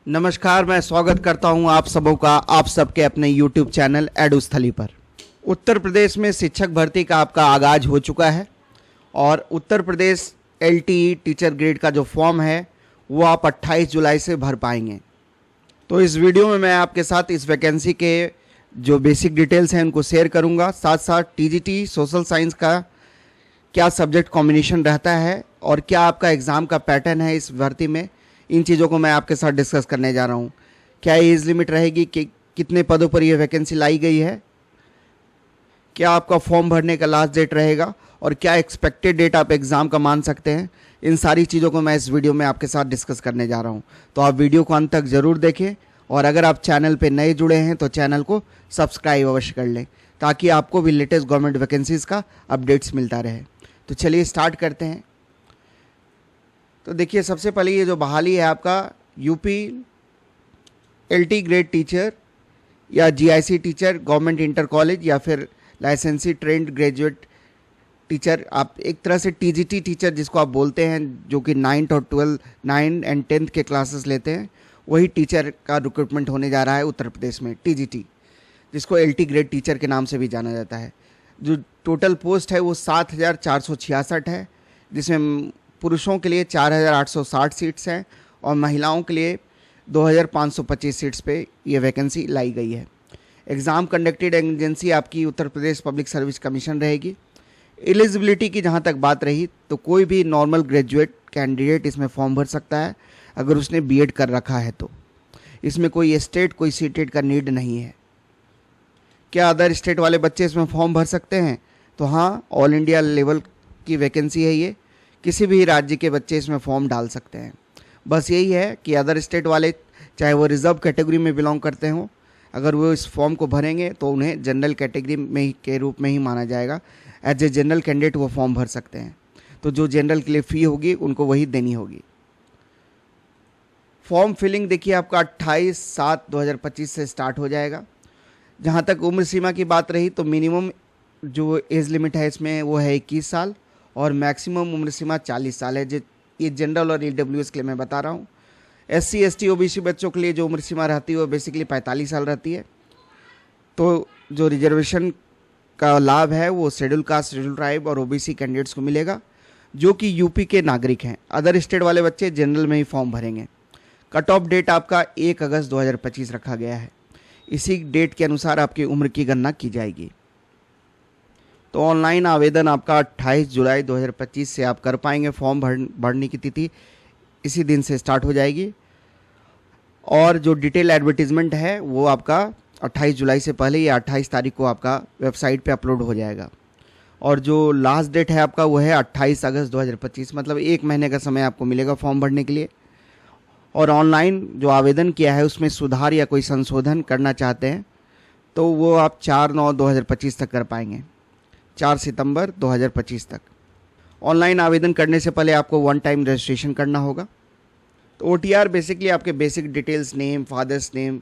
नमस्कार, मैं स्वागत करता हूं आप सबों का आप सबके अपने YouTube चैनल एडुस्थली पर। उत्तर प्रदेश में शिक्षक भर्ती का आपका आगाज हो चुका है और Uttar Pradesh LTE teacher grade का जो फॉर्म है वो आप 28 जुलाई से भर पाएंगे। तो इस वीडियो में मैं आपके साथ इस वैकेंसी के जो बेसिक डिटेल्स हैं उनको शेयर करूंगा। साथ साथ TGT सोशल साइंस का क्या सब्जेक्ट कॉम्बिनेशन रहता है और क्या आपका एग्ज़ाम का पैटर्न है इस भर्ती में, इन चीज़ों को मैं आपके साथ डिस्कस करने जा रहा हूँ। क्या एज लिमिट रहेगी, कि कितने पदों पर यह वैकेंसी लाई गई है, क्या आपका फॉर्म भरने का लास्ट डेट रहेगा और क्या एक्सपेक्टेड डेट आप एग्ज़ाम का मान सकते हैं, इन सारी चीज़ों को मैं इस वीडियो में आपके साथ डिस्कस करने जा रहा हूँ। तो आप वीडियो को अंत तक ज़रूर देखें और अगर आप चैनल पर नए जुड़े हैं तो चैनल को सब्सक्राइब अवश्य कर लें ताकि आपको भी लेटेस्ट गवर्नमेंट वैकेंसीज़ का अपडेट्स मिलता रहे। तो चलिए स्टार्ट करते हैं। तो देखिए, सबसे पहले ये जो बहाली है आपका यूपी LT ग्रेड टीचर या GIC teacher, government inter college या फिर लाइसेंसी ट्रेंड ग्रेजुएट टीचर, आप एक तरह से TGT टीचर जिसको आप बोलते हैं, जो कि 9th और 12 9 एंड 10th के क्लासेस लेते हैं, वही टीचर का रिक्रूटमेंट होने जा रहा है उत्तर प्रदेश में। TGT जिसको LT ग्रेड टीचर के नाम से भी जाना जाता है। जो टोटल पोस्ट है वो 7,466 है, जिसमें पुरुषों के लिए 4,860 सीट्स हैं और महिलाओं के लिए 2,525 सीट्स पे ये वैकेंसी लाई गई है। एग्ज़ाम कंडक्टेड एजेंसी आपकी Uttar Pradesh public service commission रहेगी। एलिजिबिलिटी की जहाँ तक बात रही तो कोई भी नॉर्मल ग्रेजुएट कैंडिडेट इसमें फॉर्म भर सकता है अगर उसने B.Ed कर रखा है तो। इसमें कोई स्टेट कोई सीटेट का नीड नहीं है। क्या अदर स्टेट वाले बच्चे इसमें फॉर्म भर सकते हैं? तो हाँ, ऑल इंडिया लेवल की वैकेंसी है ये, किसी भी राज्य के बच्चे इसमें फॉर्म डाल सकते हैं। बस यही है कि अदर स्टेट वाले, चाहे वो रिजर्व कैटेगरी में बिलोंग करते हों, अगर वो इस फॉर्म को भरेंगे तो उन्हें जनरल कैटेगरी में ही के रूप में ही माना जाएगा। एज ए जनरल कैंडिडेट वो फॉर्म भर सकते हैं। तो जो जनरल के लिए फ़ी होगी उनको वही देनी होगी। फॉर्म फिलिंग देखिए आपका 28/7/2025 से स्टार्ट हो जाएगा। जहाँ तक उम्र सीमा की बात रही तो मिनिमम जो एज लिमिट है इसमें वो है 21 साल और मैक्सिमम उम्र सीमा 40 साल है। ये जनरल और EWS के लिए मैं बता रहा हूँ। SC ST OBC बच्चों के लिए जो उम्र सीमा रहती है वो बेसिकली 45 साल रहती है। तो जो रिजर्वेशन का लाभ है वो शेड्यूल कास्ट, शेड्यूल ट्राइब और OBC कैंडिडेट्स को मिलेगा जो कि यूपी के नागरिक हैं। अदर स्टेट वाले बच्चे जनरल में ही फॉर्म भरेंगे। कट ऑफ डेट आपका 1 अगस्त 2025 रखा गया है। इसी डेट के अनुसार आपकी उम्र की गणना की जाएगी। तो ऑनलाइन आवेदन आपका 28 जुलाई 2025 से आप कर पाएंगे। फॉर्म भरने की तिथि इसी दिन से स्टार्ट हो जाएगी और जो डिटेल एडवर्टीजमेंट है वो आपका 28 जुलाई से पहले या 28 तारीख को आपका वेबसाइट पे अपलोड हो जाएगा। और जो लास्ट डेट है आपका वो है 28 अगस्त 2025, मतलब 1 महीने का समय आपको मिलेगा फॉर्म भरने के लिए। और ऑनलाइन जो आवेदन किया है उसमें सुधार या कोई संशोधन करना चाहते हैं तो वो आप 4/9/2025 तक कर पाएंगे, 4 सितंबर 2025 तक। ऑनलाइन आवेदन करने से पहले आपको 1 टाइम रजिस्ट्रेशन करना होगा। तो OTR बेसिकली आपके basic details, name, father's name,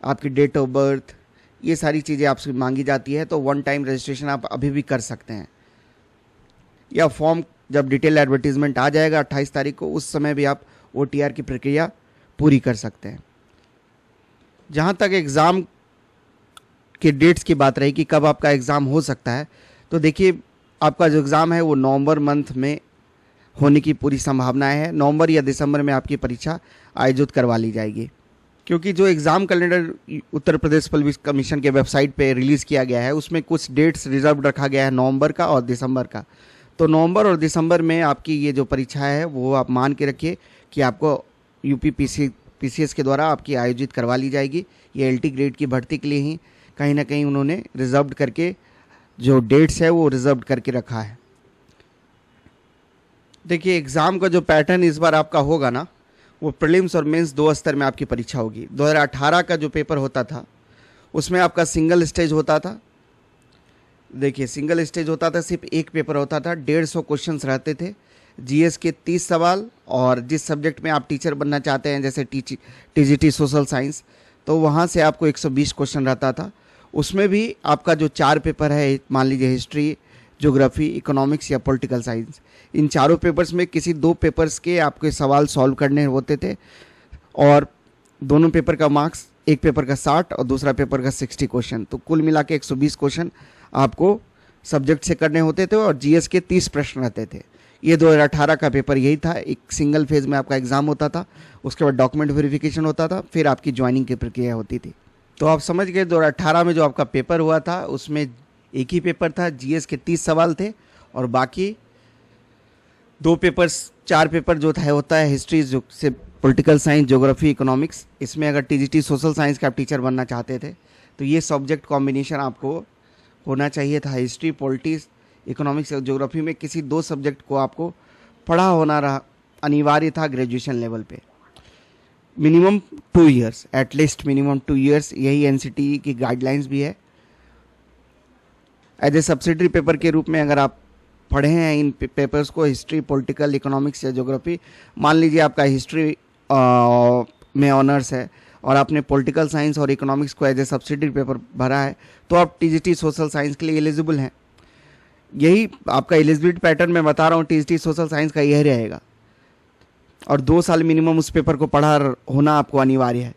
आपकी डेट ऑफ बर्थ, ये सारी चीज़ें आपसे मांगी जाती है। तो 1 टाइम रजिस्ट्रेशन आप अभी भी कर सकते हैं या फॉर्म जब डिटेल एडवर्टीजमेंट आ जाएगा 28 तारीख को, उस समय भी आप OTR की प्रक्रिया पूरी कर सकते हैं। जहाँ तक एग्ज़ाम के डेट्स की बात रही कि कब आपका एग्ज़ाम हो सकता है, तो देखिए आपका जो एग्ज़ाम है वो नवंबर मंथ में होने की पूरी संभावनाएं है। नवंबर या दिसंबर में आपकी परीक्षा आयोजित करवा ली जाएगी, क्योंकि जो exam calendar Uttar Pradesh police commission के वेबसाइट पे रिलीज़ किया गया है उसमें कुछ डेट्स रिजर्व रखा गया है नवंबर का और दिसंबर का। तो नवंबर और दिसंबर में आपकी ये जो परीक्षा है वो आप मान के रखिए कि आपको UP PCS के द्वारा आपकी आयोजित करवा ली जाएगी। ये LT ग्रेड की भर्ती के लिए ही कहीं ना कहीं उन्होंने रिजर्व करके जो डेट्स है वो रिजर्व करके रखा है। देखिए, एग्ज़ाम का जो पैटर्न इस बार आपका होगा ना, वो प्रीलिम्स और मेंस 2 स्तर में आपकी परीक्षा होगी। 2018 का जो पेपर होता था उसमें आपका सिंगल स्टेज होता था। देखिए, सिंगल स्टेज होता था, सिर्फ एक पेपर होता था, 150 क्वेश्चंस रहते थे, GS के 30 सवाल, और जिस सब्जेक्ट में आप टीचर बनना चाहते हैं जैसे TGT सोशल साइंस, तो वहाँ से आपको 120 क्वेश्चन रहता था। उसमें भी आपका जो 4 पेपर है, मान लीजिए हिस्ट्री, ज्योग्राफी, इकोनॉमिक्स या पॉलिटिकल साइंस, इन चारों पेपर्स में किसी 2 पेपर्स के आपके सवाल सॉल्व करने होते थे और दोनों पेपर का मार्क्स, एक पेपर का 60 और दूसरा पेपर का 60 क्वेश्चन, तो कुल मिला के 120 क्वेश्चन आपको सब्जेक्ट से करने होते थे और जीएस के 30 प्रश्न रहते थे। ये 2018 का पेपर यही था। एक सिंगल फेज में आपका एग्ज़ाम होता था, उसके बाद डॉक्यूमेंट वेरिफिकेशन होता था, फिर आपकी ज्वाइनिंग की प्रक्रिया होती थी। तो आप समझ गए 2018 में जो आपका पेपर हुआ था उसमें एक ही पेपर था, जीएस के 30 सवाल थे और बाकी 4 पेपर जो था होता है हिस्ट्री से पॉलिटिकल साइंस, ज्योग्राफी, इकोनॉमिक्स। इसमें अगर टीजीटी सोशल साइंस का आप टीचर बनना चाहते थे तो ये सब्जेक्ट कॉम्बिनेशन आपको होना चाहिए था। हिस्ट्री, पॉलिटिक्स, इकोनॉमिक्स और ज्योग्राफी में किसी 2 सब्जेक्ट को आपको पढ़ा होना रहा अनिवार्य था ग्रेजुएशन लेवल पे। Minimum 2 years, at least minimum 2 years, यही एनसीटीई की गाइडलाइंस भी है। एज ए सब्सिडरी पेपर के रूप में अगर आप पढ़े हैं इन पेपर्स को, हिस्ट्री, पॉलिटिकल, इकोनॉमिक्स या ज्योग्राफी, मान लीजिए आपका हिस्ट्री में ऑनर्स है और आपने पॉलिटिकल साइंस और इकोनॉमिक्स को एज ए सब्सिडरी पेपर भरा है तो आप टीजीटी सोशल साइंस के लिए एलिजिबल हैं। यही आपका एलिजिबिलिटी पैटर्न मैं बता रहा हूँ, टीजीटी सोशल साइंस का यही रहेगा और 2 साल मिनिमम उस पेपर को पढ़ा होना आपको अनिवार्य है।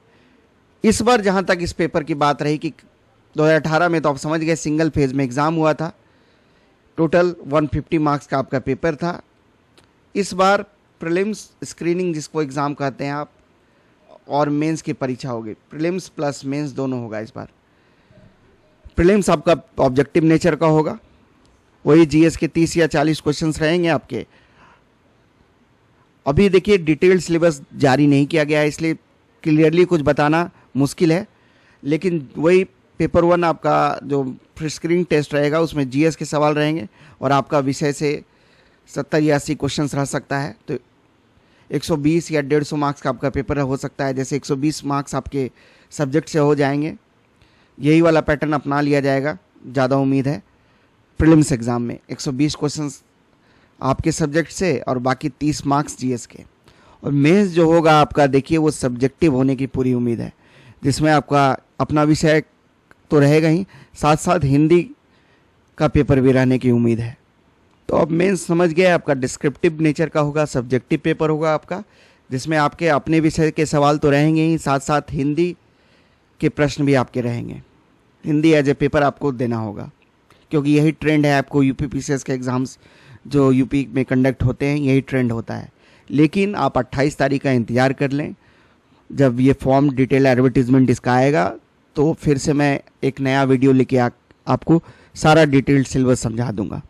इस बार जहाँ तक इस पेपर की बात रही कि 2018 में तो आप समझ गए सिंगल फेज में एग्ज़ाम हुआ था, टोटल 150 मार्क्स का आपका पेपर था। इस बार प्रीलिम्स, स्क्रीनिंग जिसको एग्ज़ाम कहते हैं आप, और मेंस की परीक्षा होगी। प्रीलिम्स प्लस मेंस दोनों होगा इस बार। प्रीलिम्स आपका ऑब्जेक्टिव नेचर का होगा, वही जीएस के 30 या 40 क्वेश्चंस रहेंगे आपके। अभी देखिए डिटेल्ड सिलेबस जारी नहीं किया गया है इसलिए क्लियरली कुछ बताना मुश्किल है, लेकिन वही पेपर 1 आपका जो स्क्रीनिंग टेस्ट रहेगा उसमें जीएस के सवाल रहेंगे और आपका विषय से 70 या 80 क्वेश्चंस रह सकता है। तो 120 या 150 मार्क्स का आपका पेपर हो सकता है, जैसे 120 मार्क्स आपके सब्जेक्ट से हो जाएंगे। यही वाला पैटर्न अपना लिया जाएगा, ज़्यादा उम्मीद है। प्रीलिम्स एग्ज़ाम में 120 क्वेश्चंस आपके सब्जेक्ट से और बाकी 30 मार्क्स जीएस के। और मेंस जो होगा आपका, देखिए वो सब्जेक्टिव होने की पूरी उम्मीद है, जिसमें आपका अपना विषय तो रहेगा ही, साथ साथ हिंदी का पेपर भी रहने की उम्मीद है। तो अब मेंस समझ गए आपका डिस्क्रिप्टिव नेचर का होगा, सब्जेक्टिव पेपर होगा आपका, जिसमें आपके अपने विषय के सवाल तो रहेंगे ही, साथ साथ हिंदी के प्रश्न भी आपके रहेंगे। हिंदी एज ए पेपर आपको देना होगा क्योंकि यही ट्रेंड है। आपको यूपी पीसीएस के एग्ज़ाम्स जो यूपी में कंडक्ट होते हैं यही ट्रेंड होता है। लेकिन आप 28 तारीख का इंतज़ार कर लें, जब ये फॉर्म डिटेल एडवर्टीजमेंट इसका आएगा तो फिर से मैं एक नया वीडियो लेके आपको सारा डिटेल्ड सिलेबस समझा दूंगा।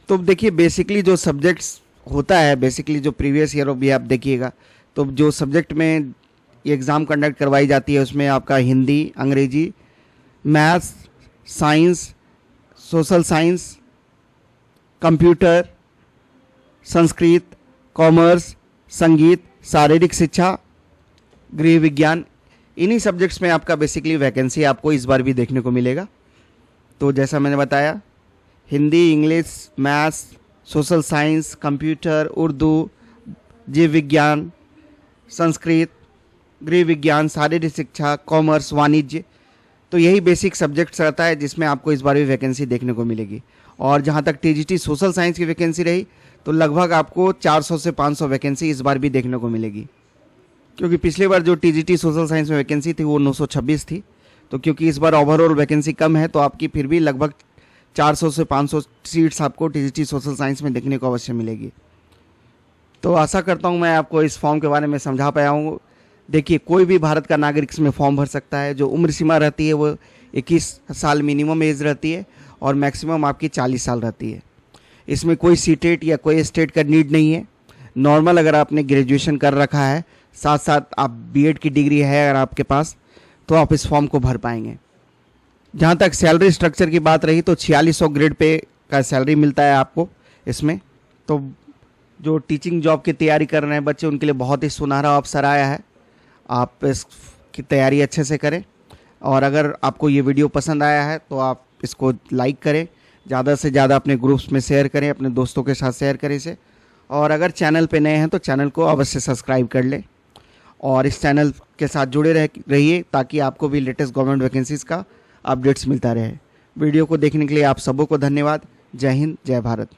तो देखिए बेसिकली जो सब्जेक्ट्स होता है, बेसिकली जो प्रीवियस ईयर भी आप देखिएगा, तो जो सब्जेक्ट में ये एग्ज़ाम कंडक्ट करवाई जाती है उसमें आपका हिंदी, अंग्रेजी, maths, science, social science, computer, Sanskrit, commerce, संगीत, शारीरिक शिक्षा, गृह विज्ञान, इन्हीं सब्जेक्ट्स में आपका बेसिकली वैकेंसी आपको इस बार भी देखने को मिलेगा। तो जैसा मैंने बताया, Hindi, English, maths, social science, computer, Urdu, जीव विज्ञान, संस्कृत, गृह विज्ञान, शारीरिक शिक्षा, कॉमर्स, वाणिज्य, तो यही बेसिक सब्जेक्ट्स रहता है जिसमें आपको इस बार भी वैकेंसी देखने को मिलेगी। और जहाँ तक टीजीटी सोशल साइंस की वैकेंसी रही तो लगभग आपको 400 से 500 वैकेंसी इस बार भी देखने को मिलेगी, क्योंकि पिछली बार जो टीजीटी सोशल साइंस में वैकेंसी थी वो 926 थी। तो क्योंकि इस बार ओवरऑल वैकेंसी कम है तो आपकी फिर भी लगभग 400 से 500 सीट्स आपको टीजीटी सोशल साइंस में देखने को अवश्य मिलेगी। तो आशा करता हूँ मैं आपको इस फॉर्म के बारे में समझा पाया हूँ। देखिए कोई भी भारत का नागरिक इसमें फॉर्म भर सकता है। जो उम्र सीमा रहती है वो 21 साल मिनिमम एज रहती है और मैक्सिमम आपकी 40 साल रहती है। इसमें कोई सीटेट या कोई स्टेट का नीड नहीं है। नॉर्मल अगर आपने ग्रेजुएशन कर रखा है, साथ साथ आप बीएड की डिग्री है अगर आपके पास, तो आप इस फॉर्म को भर पाएंगे। जहाँ तक सैलरी स्ट्रक्चर की बात रही तो 4600 ग्रेड पे का सैलरी मिलता है आपको इसमें। तो जो टीचिंग जॉब की तैयारी कर रहे हैं बच्चे उनके लिए बहुत ही सुनहरा अवसर आया है। आप इसकी तैयारी अच्छे से करें और अगर आपको ये वीडियो पसंद आया है तो आप इसको लाइक करें, ज़्यादा से ज़्यादा अपने ग्रुप्स में शेयर करें, अपने दोस्तों के साथ शेयर करें इसे। और अगर चैनल पे नए हैं तो चैनल को अवश्य सब्सक्राइब कर लें और इस चैनल के साथ जुड़े रहिए ताकि आपको भी लेटेस्ट गवर्नमेंट वैकेंसीज़ का अपडेट्स मिलता रहे। वीडियो को देखने के लिए आप सबों को धन्यवाद। जय हिंद, जय भारत।